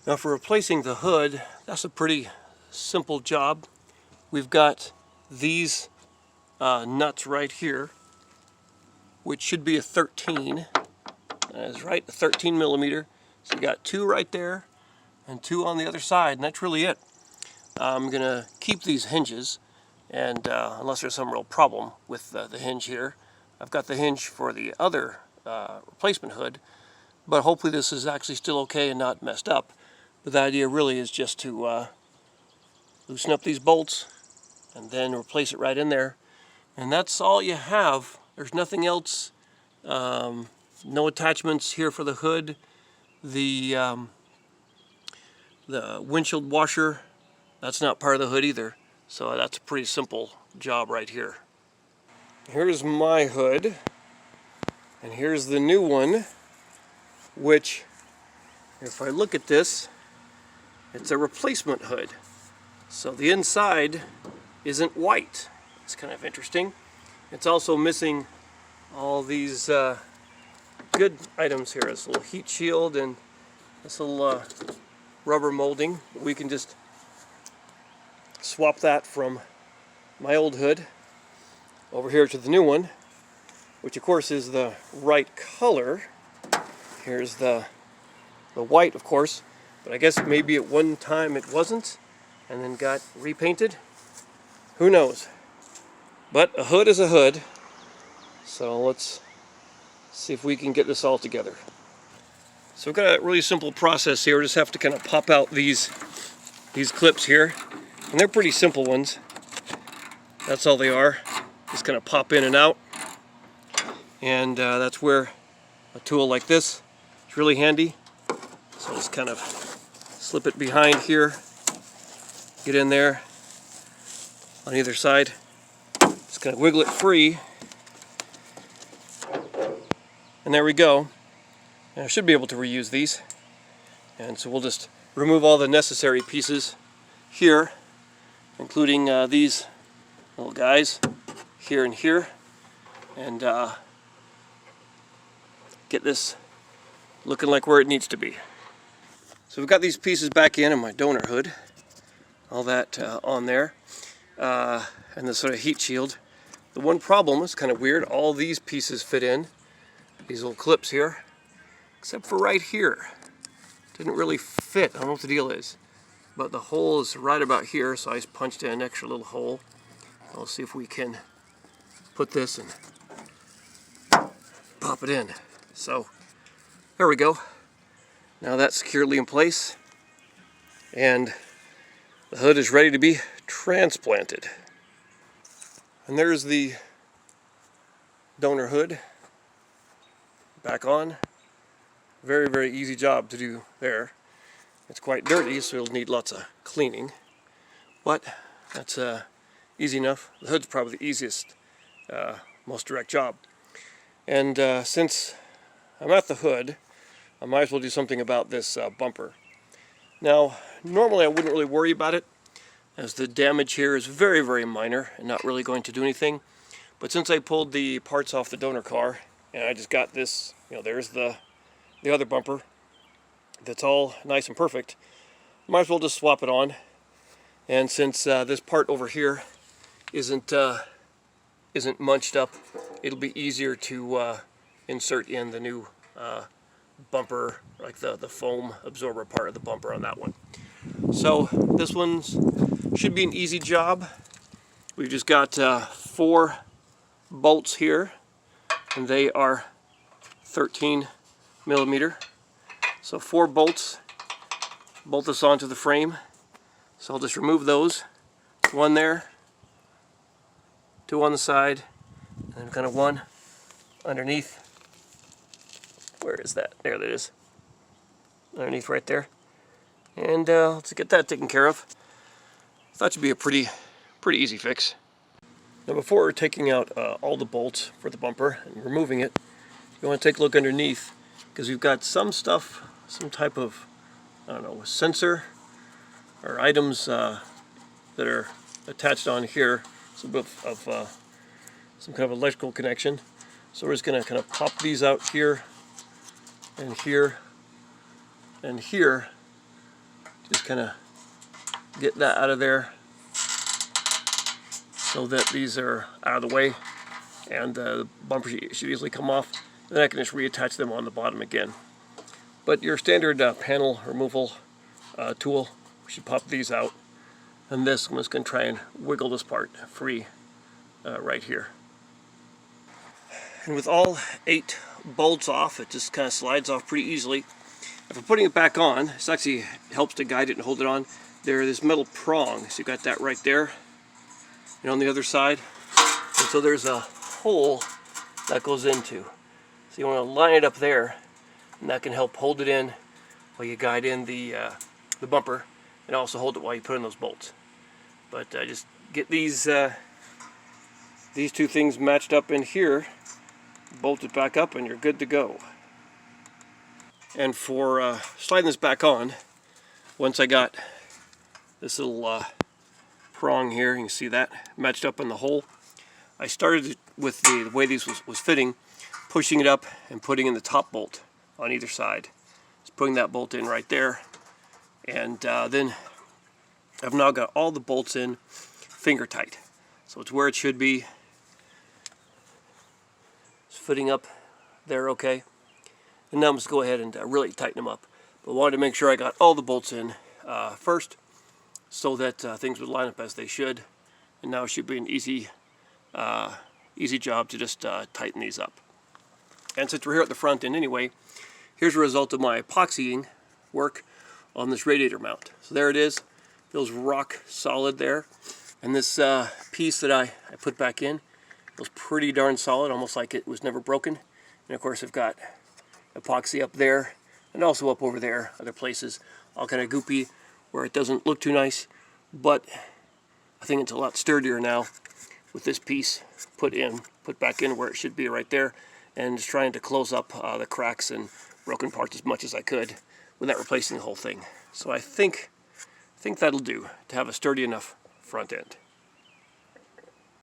Now for replacing the hood, that's a pretty simple job. We've got these nuts right here, which should be a 13. That is right, a 13 millimeter. So you got two right there and two on the other side, and that's really it. I'm gonna keep these hinges, and unless there's some real problem with the hinge here. I've got the hinge for the other replacement hood, but hopefully this is actually still okay and not messed up. But the idea really is just to loosen up these bolts and then replace it right in there. And that's all you have. There's nothing else. No attachments here for the hood. The windshield washer, that's not part of the hood either. So that's a pretty simple job right here. Here's my hood, and here's the new one, which, if I look at this, it's a replacement hood. So the inside isn't white. It's kind of interesting. It's also missing all these good items here. This little heat shield and this little rubber molding. We can just swap that from my old hood over here to the new one, which of course is the right color. Here's the white, of course, but I guess maybe at one time it wasn't and then got repainted. Who knows? But a hood is a hood, so let's see if we can get this all together. So we've got a really simple process here. We just have to kind of pop out these clips here, and they're pretty simple ones. That's all they are. Just kind of pop in and out, and that's where a tool like this is really handy. So just kind of slip it behind here, get in there on either side. Just kind of wiggle it free, and there we go. And I should be able to reuse these. And so we'll just remove all the necessary pieces here, including these little guys here and here, and get this looking like where it needs to be. So we've got these pieces back in my donor hood, all that on there, and the sort of heat shield. The one problem is kind of weird. All these pieces fit in, these little clips here, except for right here. Didn't really fit. I don't know what the deal is, but the hole is right about here, so I just punched in an extra little hole. We'll see if we can put this and pop it in. So there we go. Now that's securely in place, and the hood is ready to be transplanted. And there's the donor hood back on. Very, very easy job to do there. It's quite dirty, so it'll need lots of cleaning, but that's easy enough. The hood's probably the easiest, most direct job. And since I'm at the hood, I might as well do something about this bumper. Now, normally I wouldn't really worry about it, as the damage here is very, very minor and not really going to do anything. But since I pulled the parts off the donor car, and I just got this, there's the other bumper that's all nice and perfect, might as well just swap it on. And since this part over here isn't munched up, it'll be easier to insert in the new bumper, like the foam absorber part of the bumper on that one. So this one's should be an easy job. We've just got 4 bolts here, and they are 13 millimeter. So 4 bolts bolt this onto the frame. So I'll just remove those. 1 there, 2 on the side, and then kind of 1 underneath. Where is that? There it is. Underneath right there. And let's get that taken care of. That should be a pretty easy fix. Now before taking out all the bolts for the bumper and removing it, you want to take a look underneath, because we've got some stuff, some type of, I don't know, sensor or items that are attached on here, some bit of some kind of electrical connection. So we're just going to kind of pop these out here and here and here, Just kind of get that out of there so that these are out of the way, and the bumper should easily come off. Then I can just reattach them on the bottom again. But your standard panel removal tool, we should pop these out. And this, I'm just going to try and wiggle this part free right here. And with all 8 bolts off, it just kind of slides off pretty easily. If I'm putting it back on, this actually helps to guide it and hold it on. There's this metal prong, so you got that right there, and on the other side. And so there's a hole that goes into. So you want to line it up there, and that can help hold it in while you guide in the bumper, and also hold it while you put in those bolts. But just get these 2 things matched up in here, bolt it back up, and you're good to go. And for sliding this back on, once I got this little prong here, you can see that matched up in the hole, I started with the way these was fitting, pushing it up and putting in the top bolt on either side. Just putting that bolt in right there, and then I've now got all the bolts in finger tight. So it's where it should be. It's fitting up there okay. And now I'm just go ahead and really tighten them up. But I wanted to make sure I got all the bolts in first, so that things would line up as they should. And now it should be an easy job to just tighten these up. And since we're here at the front end anyway, here's a result of my epoxying work on this radiator mount. So there it is. Feels rock solid there. And this piece that I put back in feels pretty darn solid, almost like it was never broken. And of course I've got epoxy up there and also up over there, other places, all kind of goopy where it doesn't look too nice. But I think it's a lot sturdier now with this piece put back in where it should be right there, and just trying to close up the cracks and broken parts as much as I could without replacing the whole thing. So I think that'll do to have a sturdy enough front end.